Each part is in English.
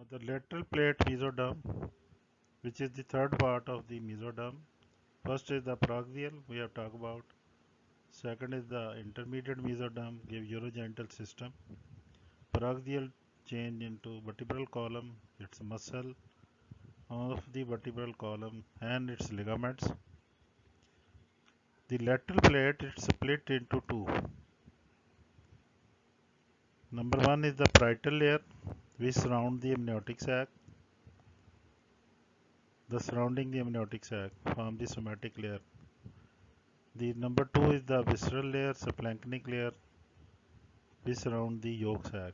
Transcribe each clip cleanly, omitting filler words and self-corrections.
Now the lateral plate mesoderm, which is the third part of the mesoderm. First is the paraxial, we have talked about. Second is the intermediate mesoderm, give urogenital system. Paraxial change into vertebral column, its muscle of the vertebral column and its ligaments. The lateral plate is split into two. Number one is the parietal layer, which surround the amniotic sac. The surrounding the amniotic sac form the somatic layer. The number two is the visceral layer, subplanchnic layer, which surround the yolk sac.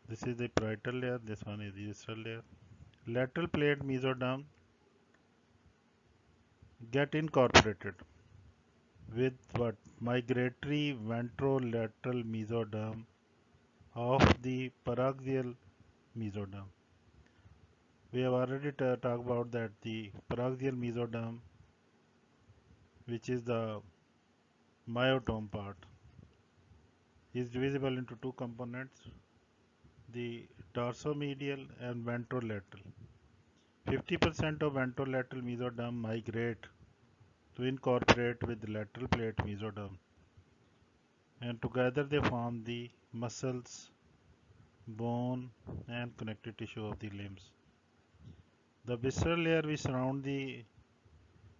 This is the parietal layer, this one is the visceral layer. Lateral plate mesoderm get incorporated with what? Migratory ventrolateral mesoderm of the paraxial mesoderm. We have already talked about that the paraxial mesoderm, which is the myotome part, is divisible into two components, the dorsomedial and ventrolateral. 50% of ventrolateral mesoderm migrate to incorporate with the lateral plate mesoderm, and together they form the muscles, bone and connective tissue of the limbs. The visceral layer which surround the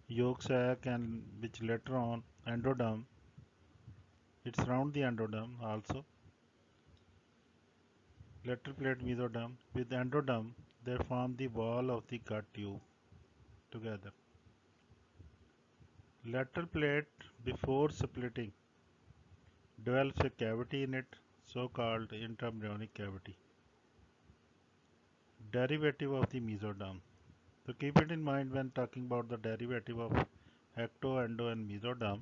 yolk sac and which later on endoderm, it surround the endoderm also. Lateral plate mesoderm with endoderm, they form the wall of the gut tube together. Lateral plate before splitting develops a cavity in it, so called intraembryonic cavity, derivative of the mesoderm. So keep it in mind when talking about the derivative of ecto, endo and mesoderm.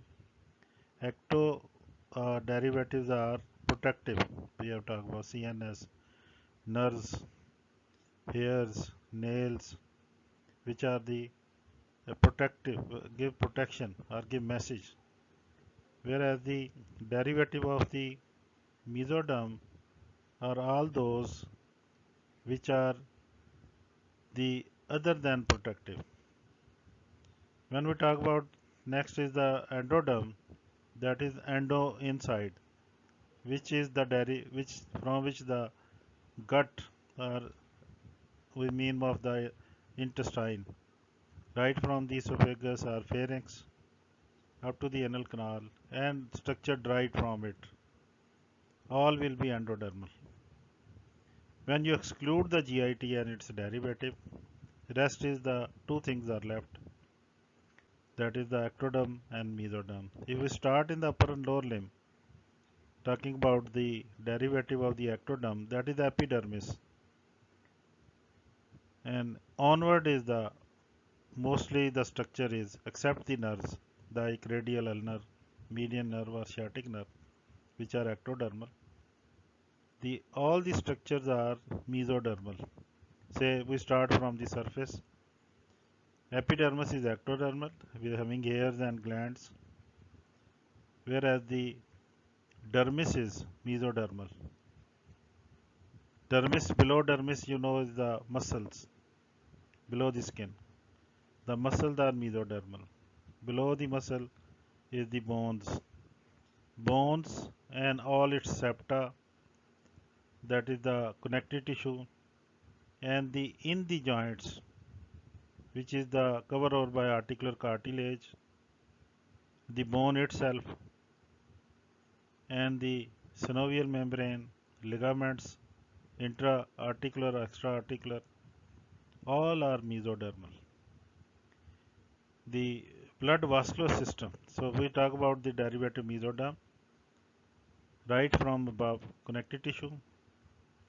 Ecto derivatives are protective. We have talked about CNS, nerves, hairs, nails, which are the protective, give protection or give message. Whereas the derivative of the mesoderm are all those which are the other than protective. When we talk about next is the endoderm, that is endo inside, which is the which from which the gut or we mean of the intestine, right from the esophagus or pharynx up to the anal canal and structured right from it, all will be endodermal. When you exclude the GIT and its derivative, rest is the two things are left, that is the ectoderm and mesoderm. If we start in the upper and lower limb, talking about the derivative of the ectoderm, that is the epidermis, and onward is the mostly the structure is except the nerves like radial ulnar, median nerve or sciatic nerve, which are ectodermal. All the structures are mesodermal. Say we start from the surface. Epidermis is ectodermal with having hairs and glands, whereas the dermis is mesodermal. Dermis, below dermis, you know, is the muscles below the skin. The muscles are mesodermal. Below the muscle is the bones. Bones and all its septa, that is the connective tissue, and the in the joints, which is the cover over by articular cartilage, the bone itself, and the synovial membrane, ligaments, intra-articular, extra-articular, all are mesodermal. The blood vascular system. So we talk about the derivative mesoderm, right from above, connective tissue,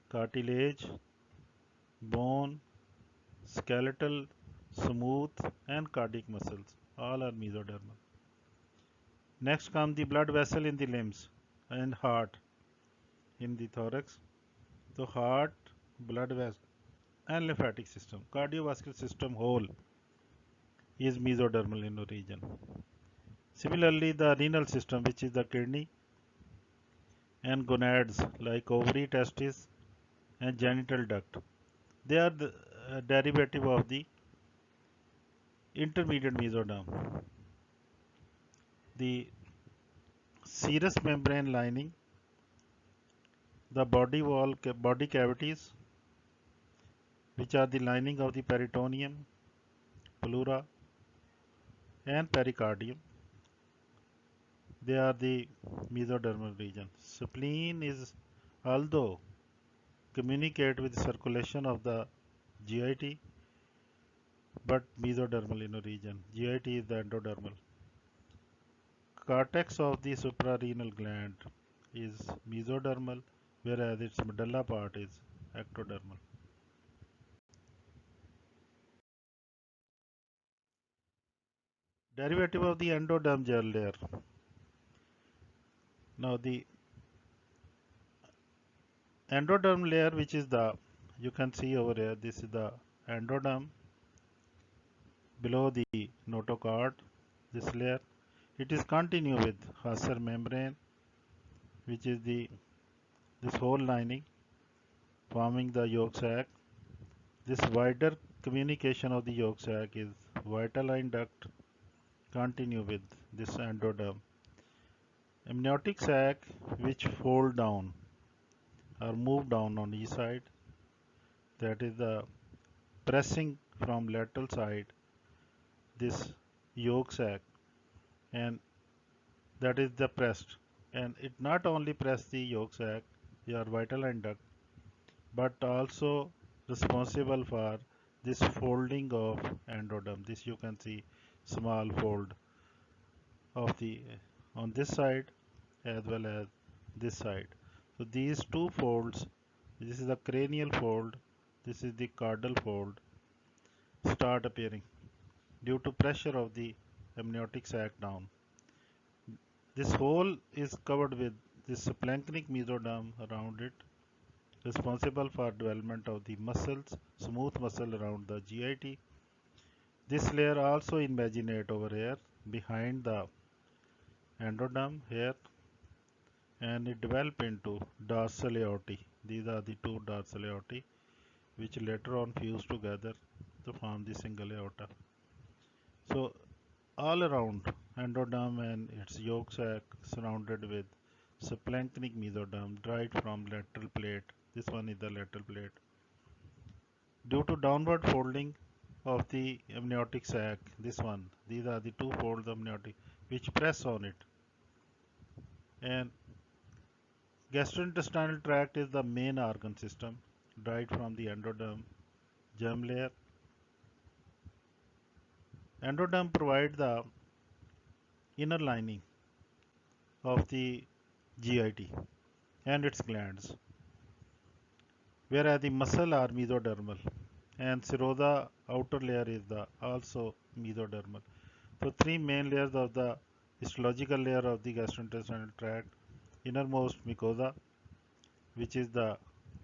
cartilage, bone, skeletal, smooth, and cardiac muscles. All are mesodermal. Next comes the blood vessel in the limbs and heart in the thorax. So heart, blood vessel, and lymphatic system. Cardiovascular system whole is mesodermal in origin. Similarly, the renal system, which is the kidney and gonads like ovary, testis, and genital duct. They are the derivative of the intermediate mesoderm. The serous membrane lining, the body wall, body cavities, which are the lining of the peritoneum, pleura, and pericardium. They are the mesodermal region. Spleen is, although communicate with circulation of the GIT, but mesodermal in region. GIT is the endodermal. Cortex of the suprarenal gland is mesodermal, whereas its medulla part is ectodermal. Derivative of the endoderm gel layer. Now the endoderm layer, which is the, you can see over here, this is the endoderm below the notochord, this layer. It is continue with Husser membrane, which is the this whole lining forming the yolk sac. This wider communication of the yolk sac is vitelline duct continue with this endoderm. Amniotic sac which fold down or move down on each side, that is the pressing from lateral side this yolk sac, and that is the pressed, and it not only press the yolk sac, your vitelline duct, but also responsible for this folding of endoderm. This you can see small fold of the on this side as well as this side. So these two folds, this is the cranial fold, this is the caudal fold, start appearing due to pressure of the amniotic sac down. This hole is covered with this splanchnic mesoderm around it, responsible for development of the muscles, smooth muscle around the GIT. This layer also invaginate over here behind the endoderm here, and it develop into dorsal aorta. These are the two dorsal aorta which later on fuse together to form the single aorta. So all around endoderm and its yolk sac surrounded with splanchnic mesoderm derived from lateral plate. This one is the lateral plate. Due to downward folding of the amniotic sac, this one, these are the two folds of amniotic which press on it. And gastrointestinal tract is the main organ system derived from the endoderm germ layer. Endoderm provides the inner lining of the GIT and its glands, whereas the muscle are mesodermal, and serosa outer layer is the also mesodermal. So three main layers of the histological layer of the gastrointestinal tract: innermost mucosa, which is the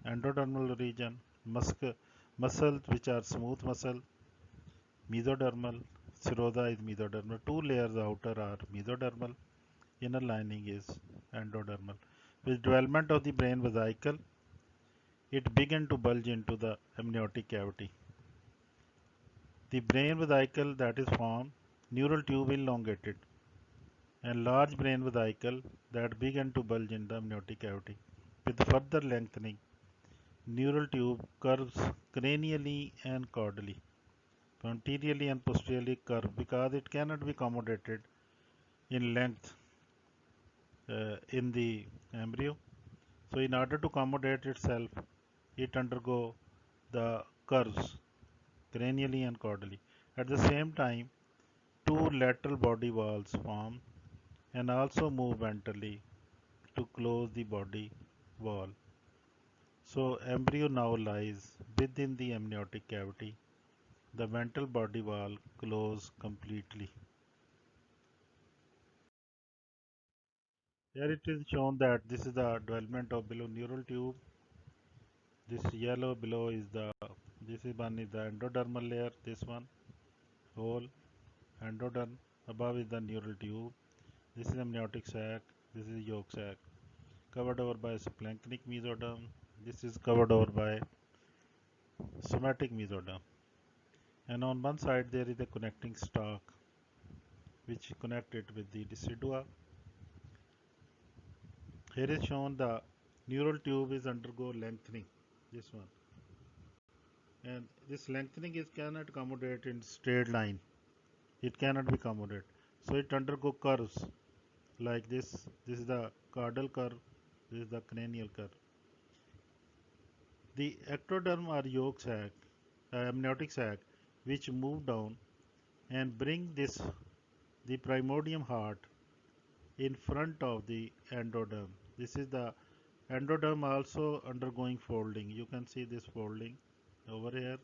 endodermal region, muscles which are smooth muscle, mesodermal, serosa is mesodermal. Two layers outer are mesodermal, inner lining is endodermal. With development of the brain vesicle, it began to bulge into the amniotic cavity. The brain vesicle that is formed, neural tube elongated, and large brain vesicle that began to bulge in the amniotic cavity. With further lengthening, neural tube curves cranially and caudally, anteriorly and posteriorly curved because it cannot be accommodated in length in the embryo. So in order to accommodate itself, it undergo the curves cranially and caudally. At the same time, two lateral body walls form and also move ventrally to close the body wall. So embryo now lies within the amniotic cavity. The ventral body wall closes completely. Here it is shown that this is the development of below neural tube. This yellow below is the, this is one is the endodermal layer, this one whole endoderm, above is the neural tube, this is amniotic sac, this is yolk sac. covered over by splanchnic mesoderm. This is covered over by somatic mesoderm. And on one side there is a connecting stalk which connect it with the decidua. Here is shown the neural tube is undergo lengthening, this one. And this lengthening is cannot accommodate in straight line. It cannot be accommodated. So it undergo curves like this. This is the caudal curve, this is the cranial curve. The ectoderm or yolk sac, amniotic sac, which move down and bring this the primordium heart in front of the endoderm. This is the endoderm also undergoing folding. You can see this folding over here,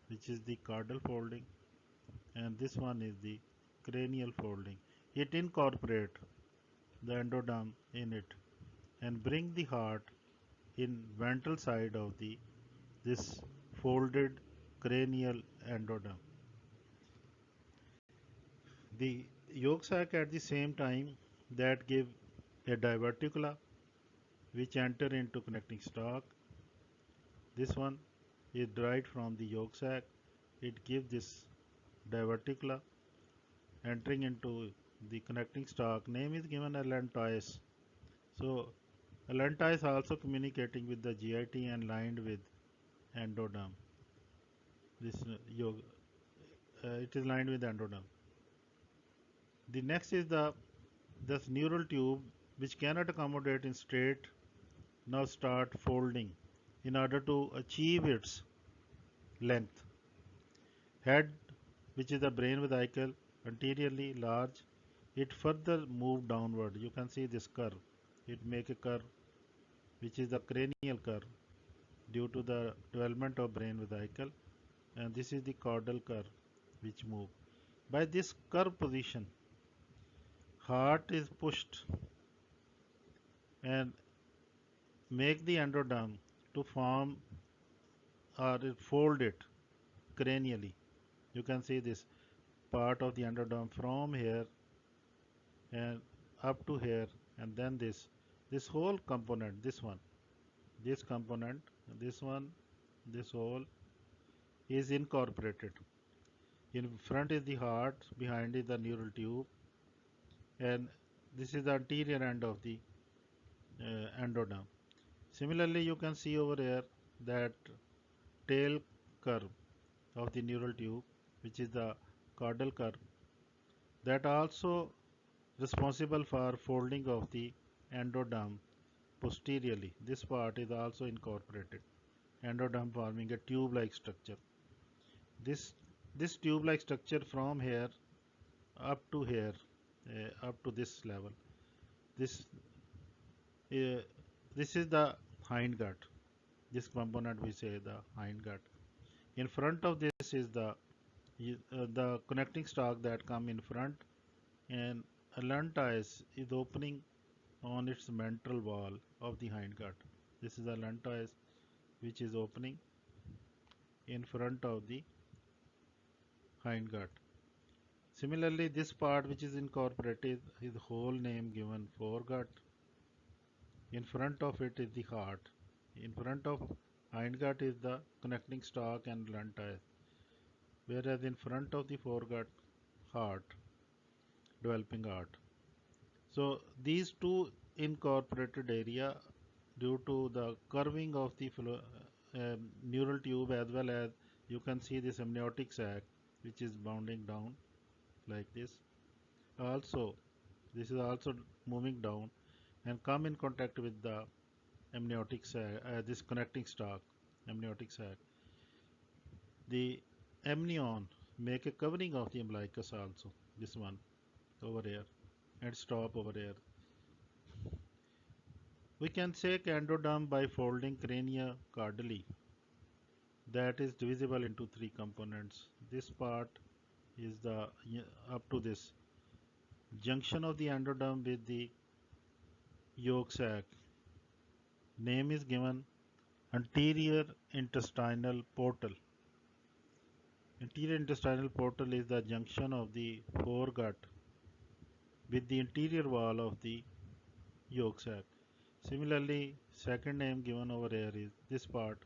which is the caudal folding, and this one is the cranial folding. It incorporate the endoderm in it and bring the heart in ventral side of the this folded cranial endoderm. The yolk sac at the same time that give a diverticula which enter into connecting stalk. This one is derived from the yolk sac. It gives this diverticula entering into the connecting stalk. Name is given allantois. So allantois also communicating with the GIT and lined with endoderm. This it is lined with endoderm. The next is the this neural tube which cannot accommodate in straight now start folding in order to achieve its length. Head, which is the brain vesicle, anteriorly large, it further move downward. You can see this curve. It make a curve which is the cranial curve due to the development of brain vesicle, and this is the caudal curve which move. By this curve position, heart is pushed and make the endoderm to form or fold it cranially. You can see this part of the endoderm from here and up to here, and then this whole component, this component, this one, this whole is incorporated. In front is the heart, behind is the neural tube, and this is the anterior end of the endoderm. Similarly, you can see over here that tail curve of the neural tube, which is the caudal curve, that also responsible for folding of the endoderm posteriorly. This part is also incorporated. Endoderm forming a tube-like structure. This this tube-like structure from here up to here, up to this level. This uh, this is the hindgut. This component we say the hindgut. In front of this is the connecting stalk that come in front, and allantois is opening on its ventral wall of the hindgut. This is allantois which is opening in front of the hindgut. Similarly, this part which is incorporated is whole name given foregut. In front of it is the heart. In front of hindgut is the connecting stalk and allantois, whereas in front of the foregut, heart, developing heart. So these two incorporated area due to the curving of the neural tube, as well as you can see this amniotic sac which is bounding down like this. Also, this is also moving down and come in contact with the amniotic sac, this connecting stalk, amniotic sac. The amnion make a covering of the umbilicus also, this one over here, and stop over here. We can say endoderm by folding crania caudally, that is divisible into three components. This part is the up to this junction of the endoderm with the yolk sac. Name is given anterior intestinal portal. Anterior intestinal portal is the junction of the foregut with the interior wall of the yolk sac. Similarly, second name given over here is this part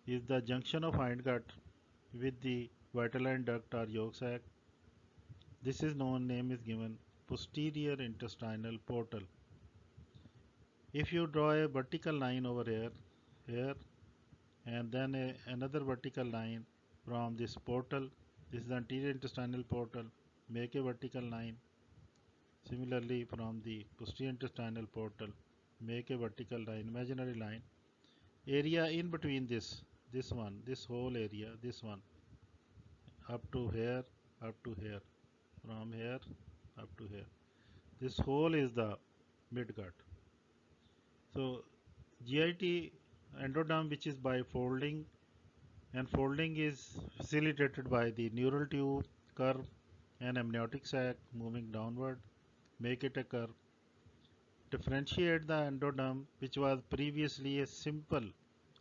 is the junction of hindgut with the vitelline duct or yolk sac. This is known name is given posterior intestinal portal. If you draw a vertical line over here, and then another vertical line from this portal, this is the anterior intestinal portal, make a vertical line. Similarly, from the posterior intestinal portal, make a vertical line, imaginary line. Area in between this one, this whole area, this one, up to here, from here up to here. This whole is the midgut. So GIT endoderm, which is by folding, and folding is facilitated by the neural tube curve and amniotic sac moving downward, make it a curve. Differentiate the endoderm, which was previously a simple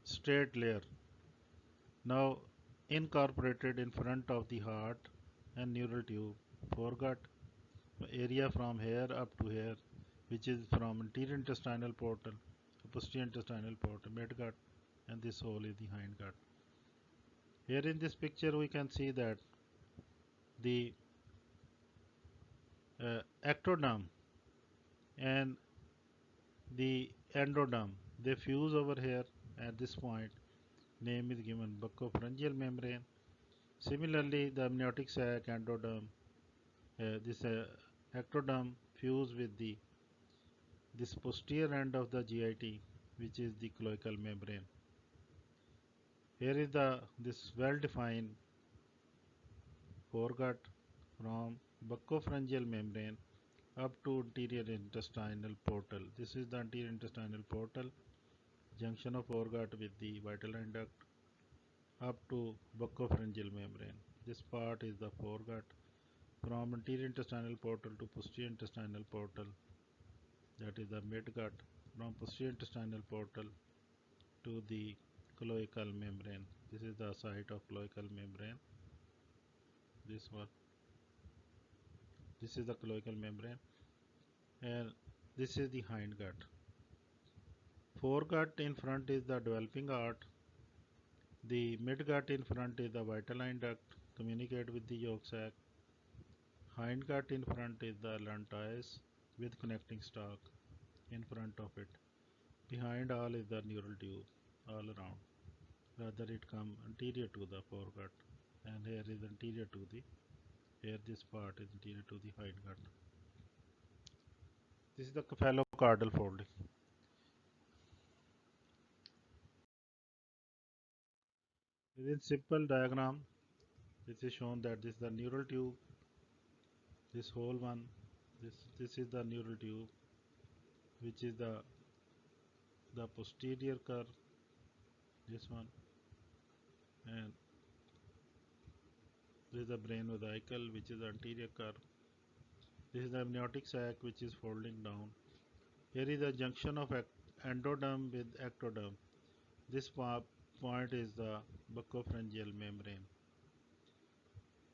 straight layer, now incorporated in front of the heart and neural tube, foregut, area from here up to here, which is from anterior intestinal portal to posterior intestinal portal, midgut, and this hole is the hindgut. Here in this picture we can see that the ectoderm and the endoderm, they fuse over here at this point. Name is given buccopharyngeal membrane. Similarly, the amniotic sac, endoderm, this ectoderm fuse with the this posterior end of the GIT, which is the cloacal membrane. Here is the this well-defined foregut from buccopharyngeal membrane up to anterior intestinal portal. This is the anterior intestinal portal, junction of foregut with the vitelline duct up to buccopharyngeal membrane. This part is the foregut from anterior intestinal portal to posterior intestinal portal, that is the midgut, from posterior intestinal portal to the cloacal membrane. This is the site of cloacal membrane. This one. This is the cloacal membrane, and this is the hindgut. Foregut in front is the developing arch. The midgut in front is the vitelline duct, communicate with the yolk sac. Hindgut in front is the lantais with connecting stalk in front of it. Behind all is the neural tube all around. Rather it come anterior to the foregut, and here is anterior to the, here this part is anterior to the hindgut. This is the cephalocaudal folding. In simple diagram, this is shown that this is the neural tube, this whole one, this is the neural tube, which is the posterior curve, this one, and this is the brain vesicle, which is the anterior curve. This is the amniotic sac, which is folding down. Here is the junction of endoderm with ectoderm. This point is the buccopharyngeal membrane.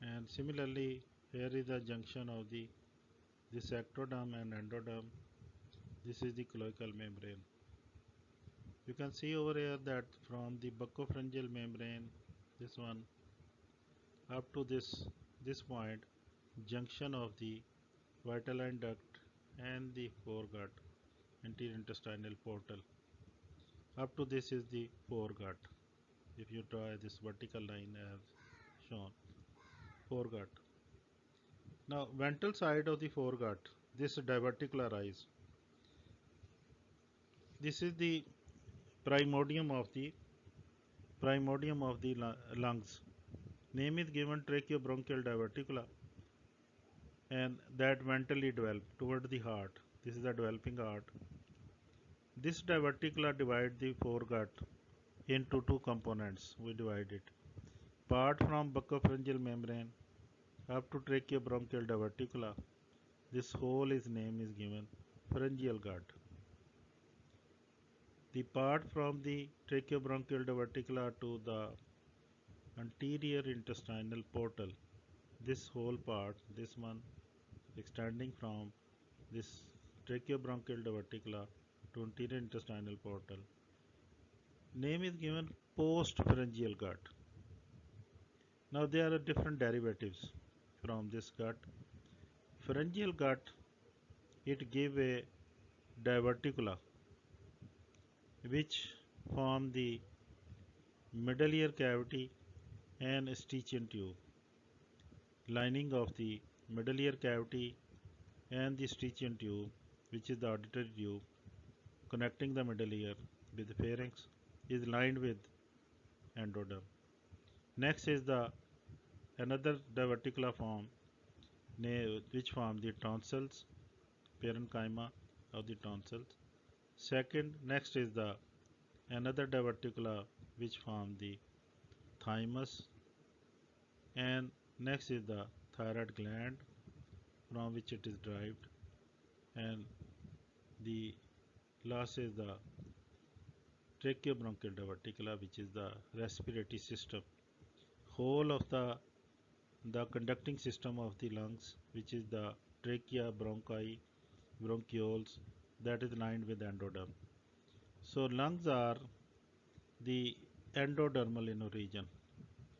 And similarly, here is the junction of this ectoderm and endoderm. This is the cloacal membrane. You can see over here that from the buccopharyngeal membrane, this one, up to this point, junction of the vitelline duct and the foregut, anterior intestinal portal. Up to this is the foregut. If you draw this vertical line as shown, foregut. Now, ventral side of the foregut, this diverticularize. This is the primordium of the lungs. Name is given tracheobronchial diverticula, and that ventrally develop toward the heart. This is the developing heart. This diverticula divide the foregut into two components. We divide it. Part from buccopharyngeal membrane up to tracheobronchial diverticula. This whole is name is given pharyngeal gut. The part from the tracheobronchial diverticula to the anterior intestinal portal, this whole part, this one extending from this tracheobronchial diverticula to anterior intestinal portal. Name is given postpharyngeal gut. Now there are different derivatives from this gut. Pharyngeal gut, it give a diverticula which form the middle ear cavity and Eustachian tube. Lining of the middle ear cavity and the Eustachian tube, which is the auditory tube connecting the middle ear with the pharynx, is lined with endoderm. Next is the another diverticular form which form the tonsils, parenchyma of the tonsils. Next is the another diverticula which form the thymus, and next is the thyroid gland from which it is derived, and the last is the tracheobronchial diverticula, which is the respiratory system. Whole of the conducting system of the lungs, which is the trachea, bronchi, bronchioles, that is lined with endoderm. So lungs are the endodermal in origin.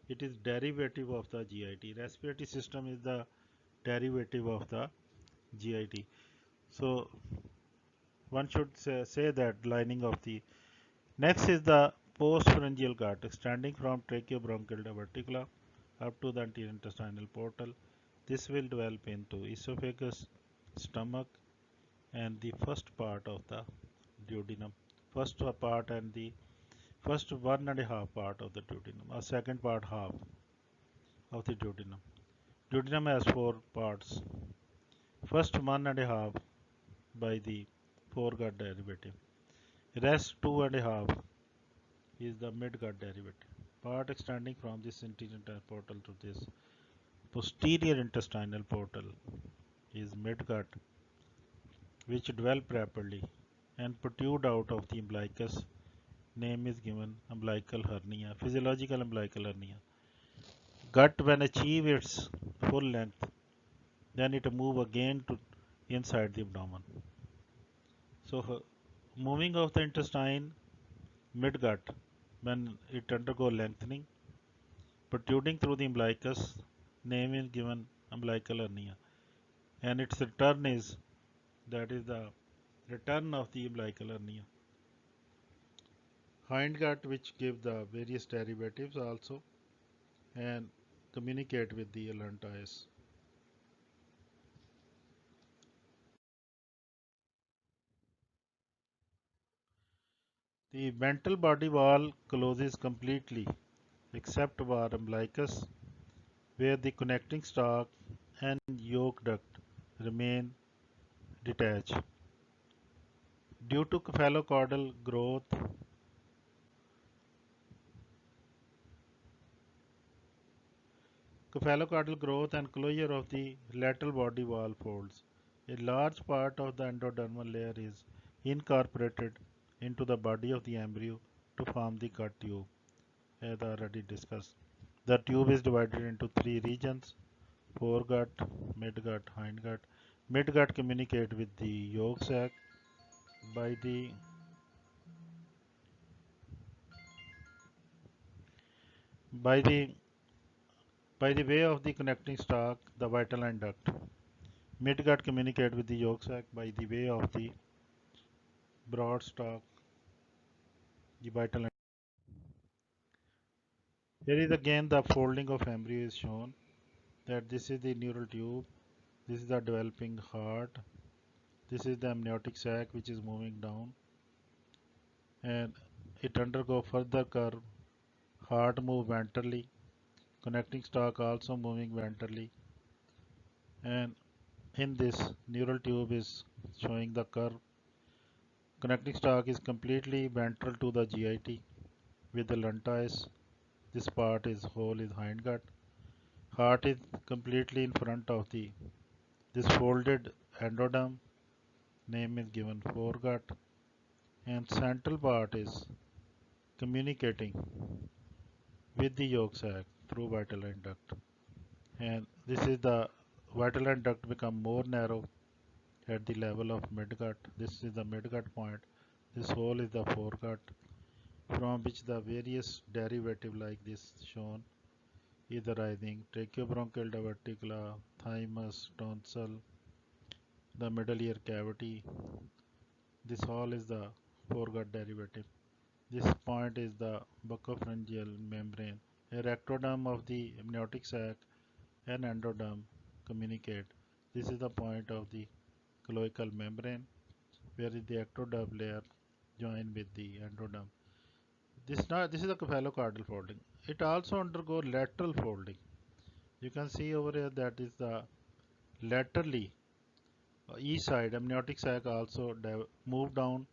It is derivative of the GIT. Respiratory system is the derivative of the GIT. So one should say that lining of the next is the postpharyngeal gut extending from tracheobronchial diverticula up to the anterior intestinal portal. This will develop into esophagus, stomach, and the first part of the duodenum. First part and the first 1.5 part of the duodenum, or second part half of the duodenum. Duodenum has 4 parts. First 1.5 by the foregut derivative. Rest 2.5 is the midgut derivative. Part extending from this anterior portal to this posterior intestinal portal is midgut, which develop rapidly and protrude out of the umbilicus. Name is given umbilical hernia, physiological umbilical hernia. Gut when achieve its full length, then it move again to inside the abdomen. So moving of the intestine midgut when it undergo lengthening, protruding through the umbilicus, name is given umbilical hernia, and its return is the return of the umbilical hernia. Hindgut, which give the various derivatives also and communicate with the allantois. The ventral body wall closes completely except for umbilicus, where the connecting stalk and yolk duct remain detached. Due to cephalocaudal growth and closure of the lateral body wall folds, a large part of the endodermal layer is incorporated into the body of the embryo to form the gut tube, as already discussed. The tube is divided into 3 regions: foregut, midgut, hindgut. Midgut communicate with the yolk sac by the by the by the way of the connecting stalk, the vitelline duct. Midgut communicate with the yolk sac by the way of the broad stalk, the vitelline. Here is again the folding of embryo is shown, that this is the neural tube, this is the developing heart, this is the amniotic sac which is moving down, and it undergo further curve, heart move ventrally, connecting stalk also moving ventrally, and in this neural tube is showing the curve. Connecting stalk is completely ventral to the GIT with the allantois. This part is whole is hindgut. Heart is completely in front of this folded endoderm. Name is given foregut, and central part is communicating with the yolk sac through vitelline duct. And this is the vitelline duct become more narrow at the level of midgut. This is the midgut point. This hole is the foregut from which the various derivative like this shown is arising. Tracheobronchial diverticula, thymus, tonsil, the middle ear cavity. This hole is the foregut derivative. This point is the buccopharyngeal membrane. A rectoderm of the amniotic sac and endoderm communicate. This is the point of the cloacal membrane where the ectoderm layer join with the endoderm. This is a cephalocaudal folding. It also undergo lateral folding. You can see over here that is the laterally each side amniotic sac also move down.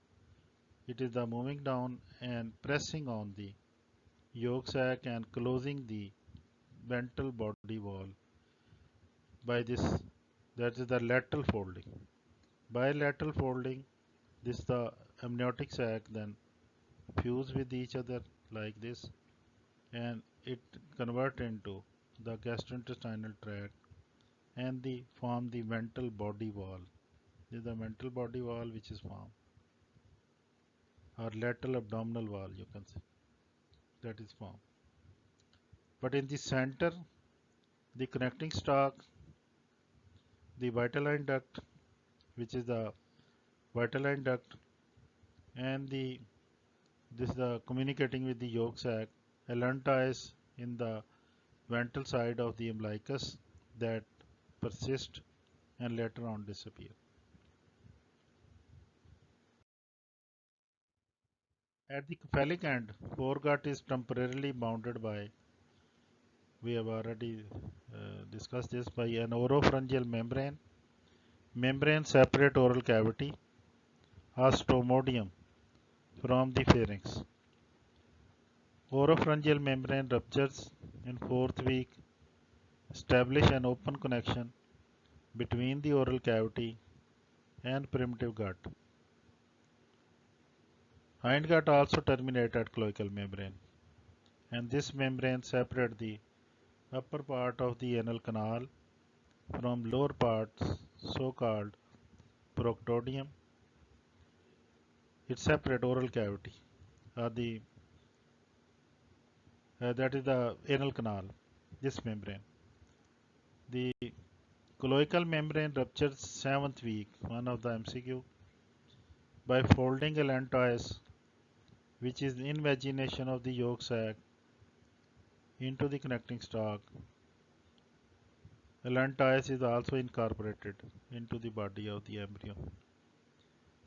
It is the moving down and pressing on the yolk sac and closing the ventral body wall by this, that is the lateral folding. By lateral folding, this the amniotic sac then fuse with each other like this, and it convert into the gastrointestinal tract and the form the ventral body wall. This is the ventral body wall which is formed, or lateral abdominal wall you can say, that is formed. But in the center, the connecting stalk, the vitelline duct, which is the vitelline duct, and the this is the communicating with the yolk sac, alunta is in the ventral side of the umbilicus that persist and later on disappear. At the cephalic end, foregut is temporarily bounded by, we have already discussed this, by an oropharyngeal membrane. Membrane separate oral cavity, ostomodeum, from the pharynx. Oropharyngeal membrane ruptures in fourth week, establish an open connection between the oral cavity and primitive gut. Hindgut also terminate at cloacal membrane, and this membrane separate the upper part of the anal canal from lower parts, so-called proctodium. It separate oral cavity, the that is the anal canal. This membrane. The cloacal membrane ruptures 7th week, one of the MCQ, by folding allantois, which is invagination of the yolk sac into the connecting stalk. Allantois is also incorporated into the body of the embryo.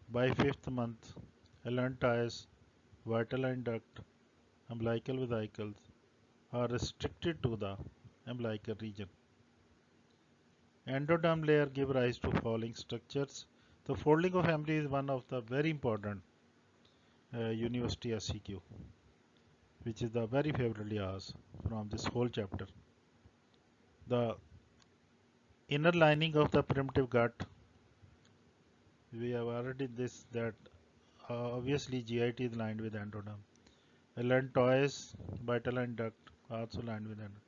By 5th month, allantois, vitelline duct, umbilical vesicles are restricted to the umbilical region. Endoderm layer give rise to following structures. The folding of embryo is one of the very important university SCQ, which is the very favorably asked from this whole chapter. The inner lining of the primitive gut, we have already this that obviously GIT is lined with endoderm. Allantois, vitelline duct also lined with endoderm.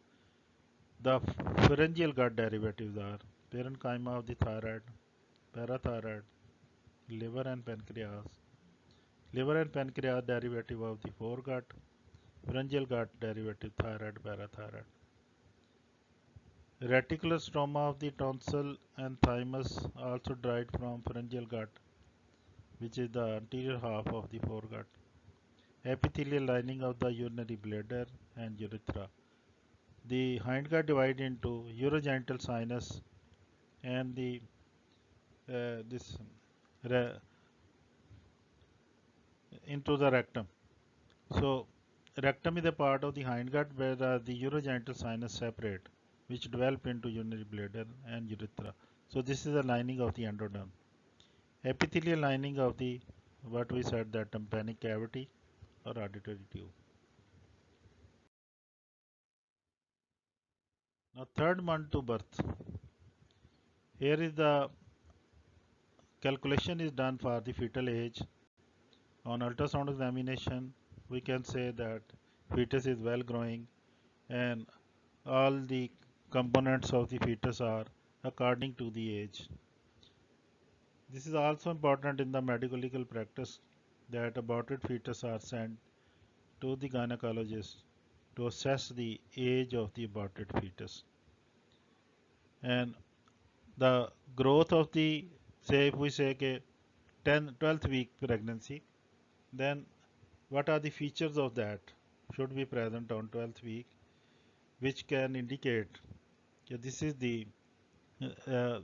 The pharyngeal gut derivatives are parenchyma of the thyroid, parathyroid, liver and pancreas. Liver and pancreas derivative of the foregut, pharyngeal gut derivative thyroid, parathyroid. Reticular stroma of the tonsil and thymus also derived from pharyngeal gut, which is the anterior half of the foregut. Epithelial lining of the urinary bladder and urethra. The hindgut divide into urogenital sinus and the this into the rectum. So rectum is a part of the hindgut where the urogenital sinus separate, which develop into urinary bladder and urethra. So this is the lining of the endoderm. Epithelial lining of the, what we said, that tympanic cavity or auditory tube. Now third month to birth. Here is the calculation is done for the fetal age. On ultrasound examination, we can say that fetus is well growing and all the components of the fetus are according to the age. This is also important in the medical legal practice that aborted fetus are sent to the gynecologist to assess the age of the aborted fetus. And the growth of the, say if we say ke 12th week pregnancy, then what are the features of that should be present on 12th week, which can indicate that this is the uh,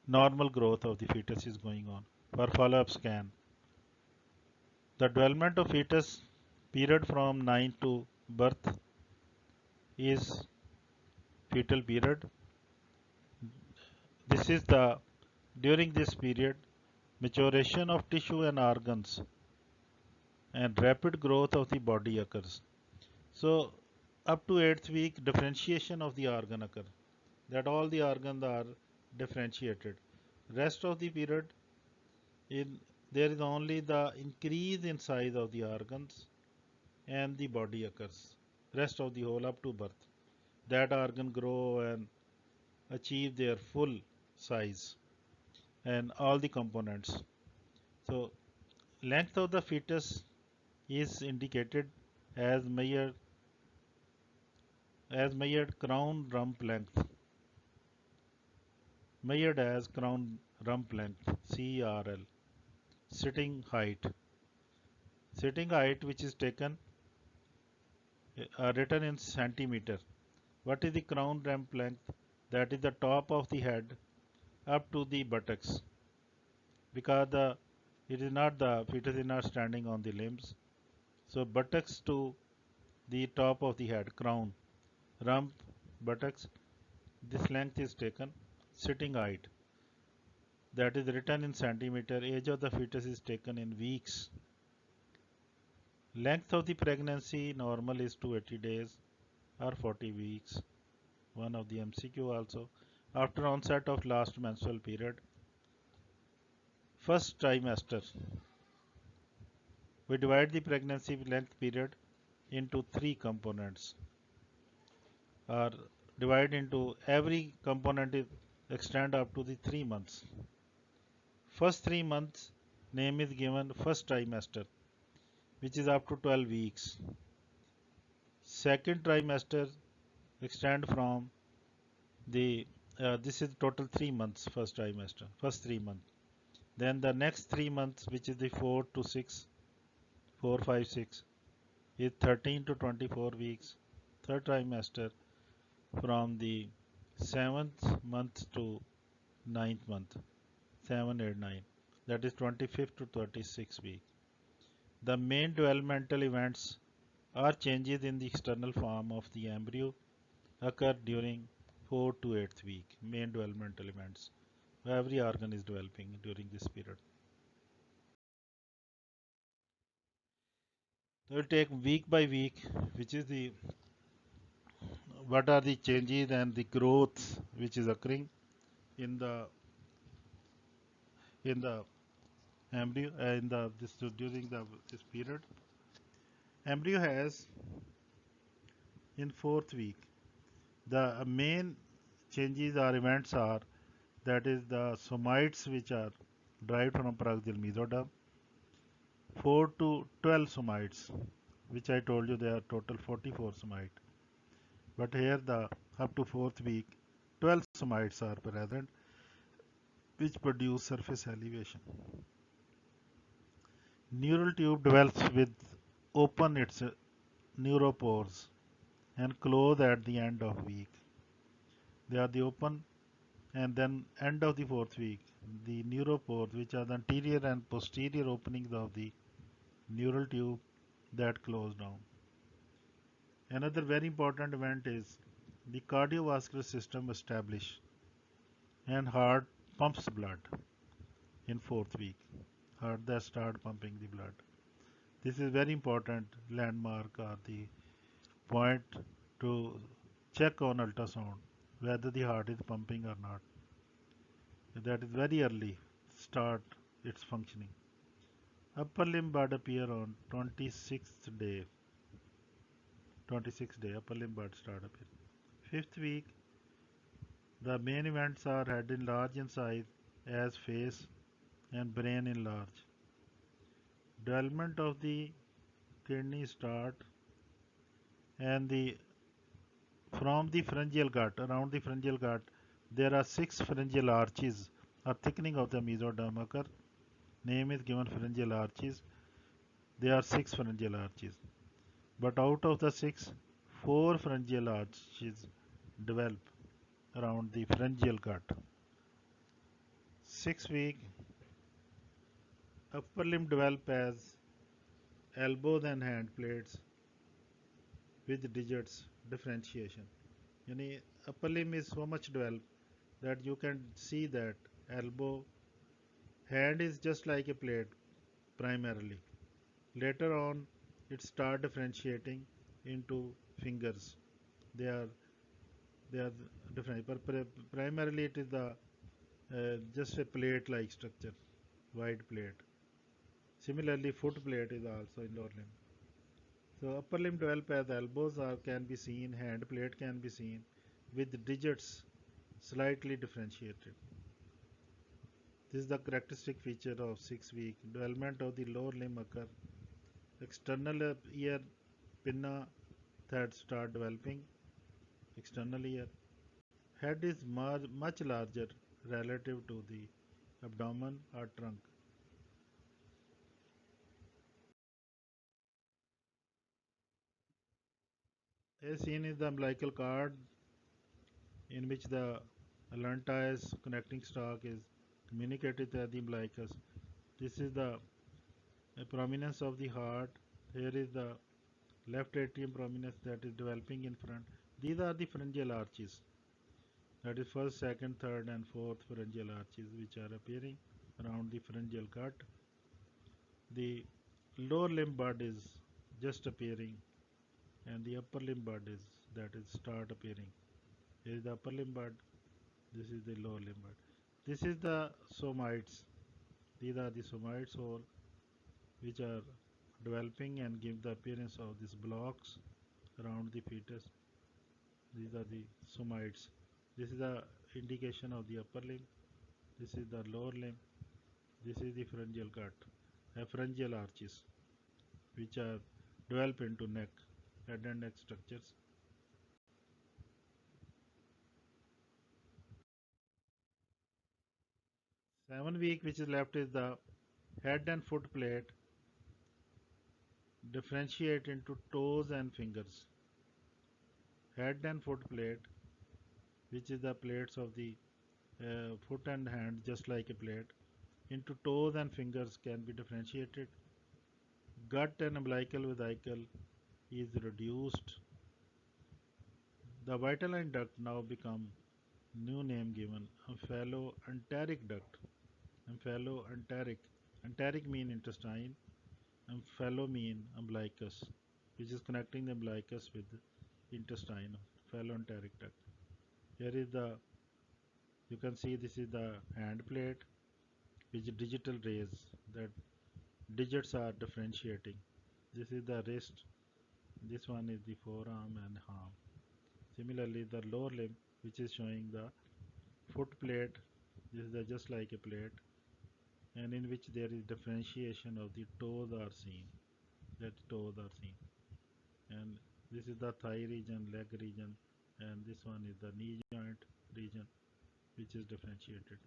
normal growth of the fetus is going on. For follow-up scan, the development of fetus period from 9 to birth is fetal period. This is the during this period maturation of tissue and organs and rapid growth of the body occurs. So up to 8th week differentiation of the organ occur, that all the organs are differentiated. Rest of the period in there is only the increase in size of the organs and the body occurs. Rest of the whole up to birth, that organ grow and achieve their full size and all the components. So length of the fetus is indicated as measured crown rump length, measured as crown rump length CRL. Sitting height which is taken written in centimeter. What is the crown rump length? That is the top of the head up to the buttocks, because the it is not the fetus is not standing on the limbs. So buttocks to the top of the head, crown, rump, buttocks. This length is taken. Sitting height, that is written in centimeter. Age of the fetus is taken in weeks. Length of the pregnancy normal is 280 days or 40 weeks. One of the MCQ also. After onset of last menstrual period, first trimester. We divide the pregnancy length period into three components, or divide into every component is extend up to the 3 months. First 3 months name is given first trimester, which is up to 12 weeks. Second trimester extend from the this is total 3 months, first trimester, first 3 months. Then the next 3 months, which is the 4 to 6, 4, 5, 6, is 13 to 24 weeks. Third trimester from the 7th month to 9th month, 7, 8, 9. That is 25th to 36 week. The main developmental events or changes in the external form of the embryo occur during 4 to 8th week. Main developmental events. Every organ is developing during this period. We'll take week by week, which is the what are the changes and the growth which is occurring in the embryo in the this during this period. Embryo has in 4th week the main changes or events are, that is the somites which are derived from paraxial mesoderm, 4 to 12 somites, which I told you there are total 44 somites. But here the up to 4th week 12 somites are present, which produce surface elevation. Neural tube develops with open its neuropores and close at the end of week. They are the open, and then end of the 4th week, the neuropores, which are the anterior and posterior openings of the neural tube, that close down. Another very important event is the cardiovascular system established and heart pumps blood in 4th week. Heart that start pumping the blood. This is very important landmark or the point to check on ultrasound whether the heart is pumping or not. That is very early start its functioning. Upper limb bud appear on 26th day. 26th day upper limb bud start appear. 5th week the main events are head enlarge in size as face and brain enlarge. development of the kidney start, and the from the pharyngeal gut, around the pharyngeal gut, there are six pharyngeal arches. A thickening of the mesoderm occur. Name is given pharyngeal arches. There are six pharyngeal arches. But out of the six, four pharyngeal arches develop around the pharyngeal gut. 6 week, upper limb develop as elbows and hand plates with digits differentiation. Yani upper limb is so much developed that you can see that elbow hand is just like a plate primarily. Later on it start differentiating into fingers. They are they are different, but primarily it is the just a plate like structure, wide plate. Similarly foot plate is also in lower limb. So upper limb develop as elbows are can be seen, hand plate can be seen with digits slightly differentiated. This is the characteristic feature of 6 week development of the lower limb occur. External ear pinna that start developing. External ear. Head is much larger relative to the abdomen or trunk. As seen is the umbilical cord in which the allantois connecting stalk is communicated to the umbilicus. This is the prominence of the heart. Here is the left atrium prominence that is developing in front. These are the pharyngeal arches. That is first, second, third, and fourth pharyngeal arches which are appearing around the pharyngeal cut. The lower limb bud is just appearing, and the upper limb bud is that is start appearing. Here is the upper limb bud. This is the lower limb bud. This is the somites. These are the somites hole which are developing and give the appearance of these blocks around the fetus. These are the somites. This is the indication of the upper limb. This is the lower limb. This is the pharyngeal cut, pharyngeal arches, which are develop into neck, head and neck structures. 7 week, which is left, is the head and foot plate differentiate into toes and fingers. Head and foot plate, which is the plates of the foot and hand, just like a plate, into toes and fingers can be differentiated. Gut and umbilical vesicle is reduced. The vitelline duct now become new name given omphaloenteric duct. Omphaloenteric. Enteric mean intestine. Omphalo mean umbilicus, which is connecting the umbilicus with intestine. Omphaloenteric duct. Here is the you can see this is the hand plate with digital rays that digits are differentiating. This is the wrist. This one is the forearm and arm. Similarly, the lower limb, which is showing the foot plate, this is the just like a plate, and in which there is differentiation of the toes are seen. That toes are seen, and this is the thigh region, leg region, and this one is the knee joint region, which is differentiated.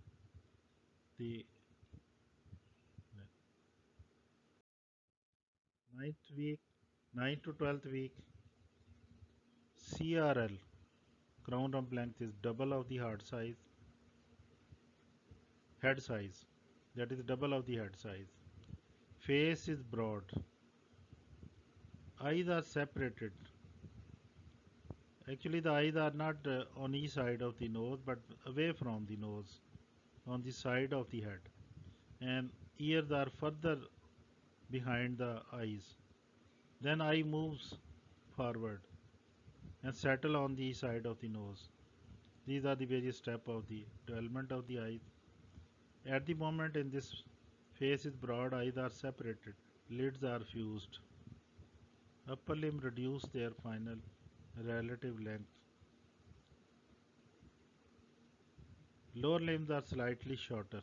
The 9th week, 9th to 12th week, CRL, crown rump length is double of the head size, that is double of the head size. Face is broad. Eyes are separated. Actually, the eyes are not on each side of the nose, but away from the nose, on the side of the head. And ears are further behind the eyes. Then eye moves forward and settle on the side of the nose. These are the various steps of the development of the eyes. At the moment in this face is broad, eyes are separated, lids are fused. Upper limb reduce their final relative length. Lower limbs are slightly shorter.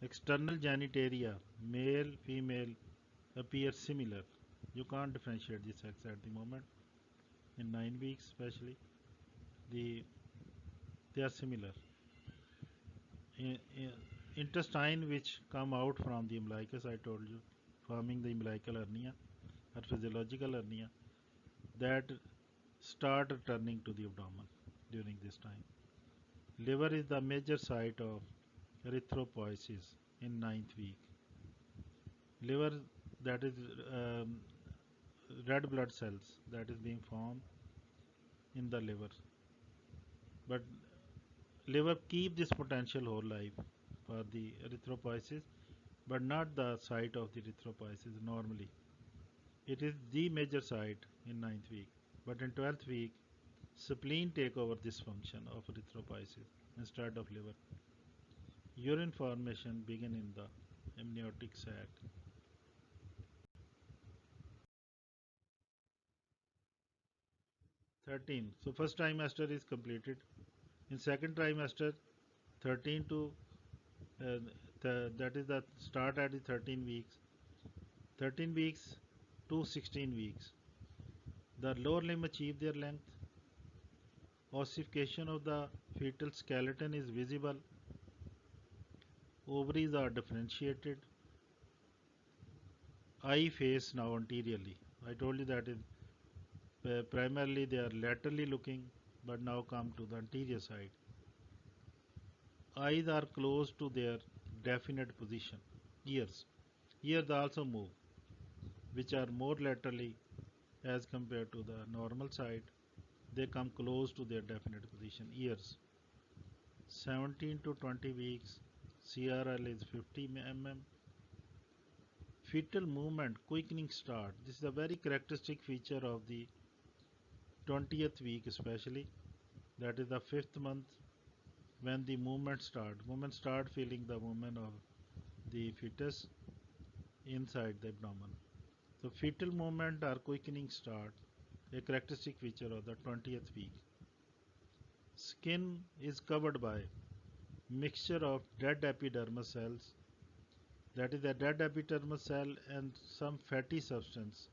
External genitalia, male, female, appear similar. You can't differentiate the sex at the moment. In 9 weeks, especially, the they are similar. Intestine which come out from the umbilicus, I told you, forming the umbilical hernia or physiological hernia, that start returning to the abdomen during this time. Liver is the major site of erythropoiesis in 9th week. Liver, that is red blood cells that is being formed in the liver, but liver keep this potential whole life for the erythropoiesis, but not the site of the erythropoiesis normally. It is the major site in 9th week, but in 12th week, spleen take over this function of erythropoiesis instead of liver. Urine formation begin in the amniotic sac. 13. So first trimester is completed. In second trimester, 13 to that is the start at the 13 weeks. 13 weeks to 16 weeks. The lower limb achieve their length. Ossification of the fetal skeleton is visible. Ovaries are differentiated. Eye face now anteriorly. I told you that is primarily they are laterally looking, but now come to the anterior side. Eyes are close to their definite position. Ears. Ears also move, which are more laterally as compared to the normal side. They come close to their definite position. Ears. 17 to 20 weeks. CRL is 50 mm. Fetal movement quickening start. This is a very characteristic feature of the 20th week, especially. That is the 5th month when the movement start. Women start feeling the movement of the fetus inside the abdomen. So fetal movement or quickening start, a characteristic feature of the 20th week. Skin is covered by mixture of dead epidermal cells, that is a dead epidermal cell and some fatty substance.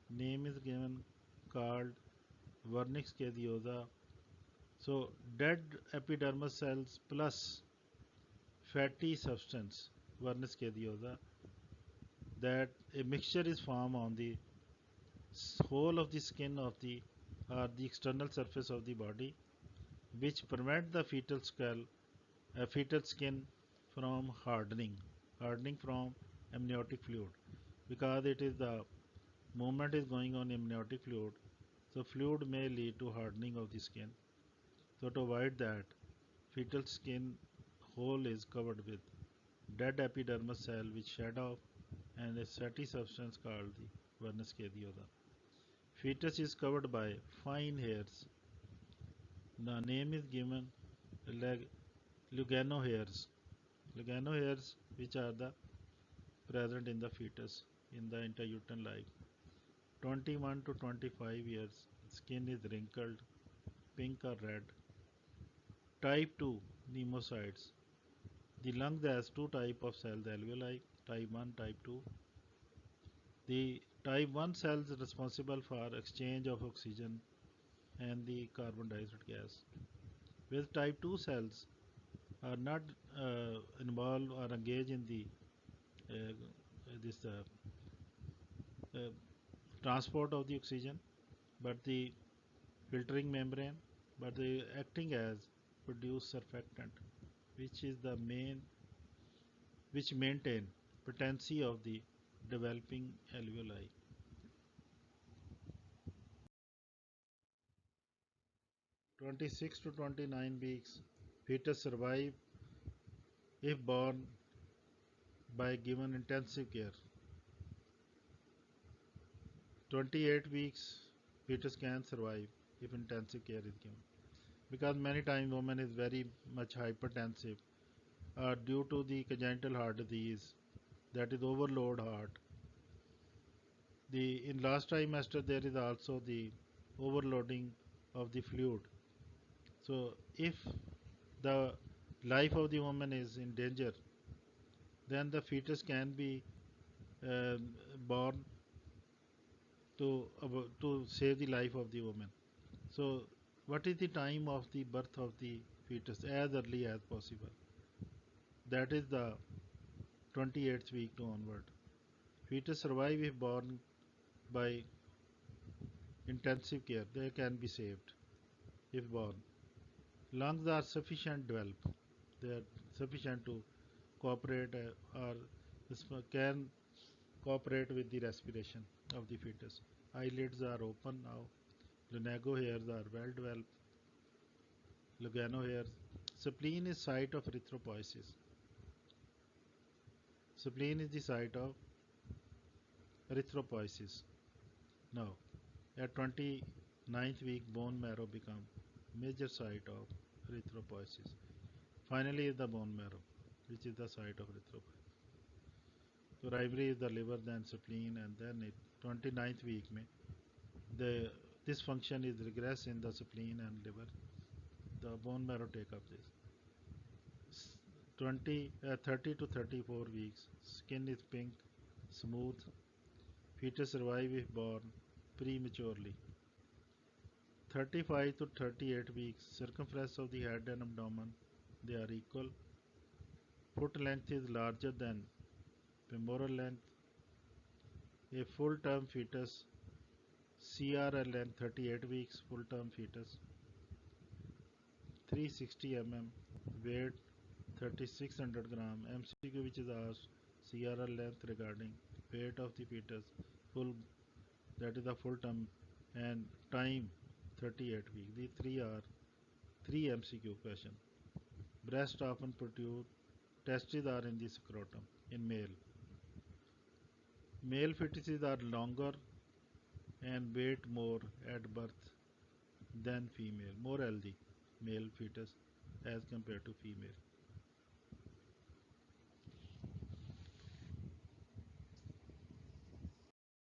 Name is given called vernix caseosa. So dead epidermal cells plus fatty substance, vernix caseosa, that a mixture is formed on the whole of the skin of the or the external surface of the body, which prevent the fetal skin from hardening from amniotic fluid, because it is the movement is going on amniotic fluid, so fluid may lead to hardening of the skin. So to avoid that, fetal skin whole is covered with dead epidermal cell which shed off and a fatty substance called the vernix caseosa. Fetus is covered by fine hairs. The name is given Lugano hairs. Lugano hairs which are the present in the fetus in the intrauterine life. 21 to 25 years, skin is wrinkled, pink or red. Type 2 pneumocytes. The lungs has two type of cells alveoli, type 1, type 2. The type 1 cells responsible for exchange of oxygen and the carbon dioxide gas. With type 2 cells are not involved or engaged in the uh, this uh, transport of the oxygen, but the filtering membrane, but they acting as produce surfactant, which is the main, which maintain patency of the developing alveoli. 26 to 29 weeks, fetus survive if born by given intensive care. 28 weeks, fetus can survive if intensive care is given. Because many times woman is very much hypertensive due to the congenital heart disease, that is overload heart. The in last trimester there is also the overloading of the fluid. So if the life of the woman is in danger, then the fetus can be born to save the life of the woman. So, what is the time of the birth of the fetus? As early as possible. That is the 28th week to onward. Fetus survive if born by intensive care. They can be saved if born. Lungs are sufficient developed. They are sufficient to cooperate or can cooperate with the respiration of the fetus. Eyelids are open now. Lunago hairs are well developed. Lugano hairs. Spleen is site of erythropoiesis. Spleen is the site of erythropoiesis. Now, at 29th week, bone marrow become major site of erythropoiesis. Finally, is the bone marrow, which is the site of erythropoiesis. So, primary is the liver, then spleen, and then it 29th week में the this function is regress in the spleen and liver. The bone marrow take up this. 30 to 34 weeks. Skin is pink, smooth. Fetus survive if born prematurely. 35 to 38 weeks. Circumference of the head and abdomen, they are equal. Foot length is larger than femoral length. A full-term fetus. CRL length 38 weeks. Full-term fetus. 360 mm. Weight 3600 gram. MCQ which is asked. CRL length regarding weight of the fetus. Full, that is the full-term, and time 38 weeks. These three are three MCQ questions. Breast often protrude. Testes are in the scrotum in male. Male fetuses are longer and weight more at birth than female. More healthy male fetus as compared to female.